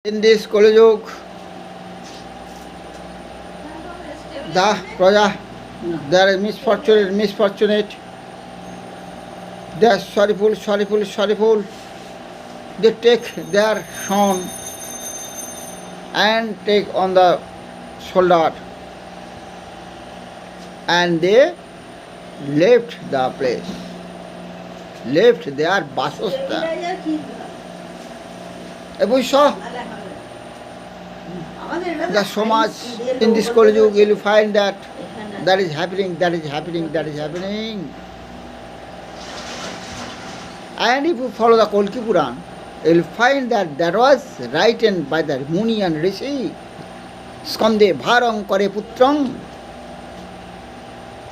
In this Kaliyug, the Praja, they are misfortunate, they are sorrowful. They take their son and take on the shoulder, and they left the place, left their Basostan. We saw the so much in this Kaliyug, you will find that is happening. And if you follow the Kalki Puran, you will find that was written by the Muni and Rishi. Skande bharang kare putrang,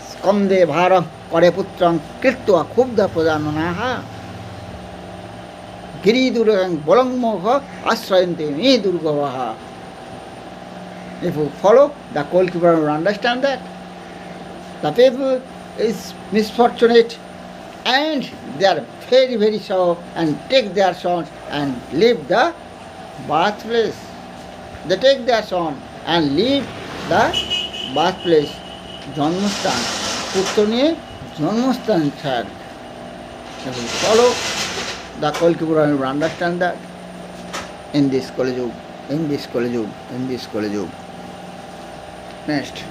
skande bharang kare putrang, kirtva khubda prajananaha, giri durgang bolangmoha asrayante me durgavaha. If you follow the Kalki Puran, you understand that the people is misfortunate and they are very sorrow and take their sons and leave the birthplace. They take their son and leave the birthplace, Janmastan. Putra niye Janmastan chhad. If you follow the Kalki Puran, you will understand that in this Kaliyug. Next.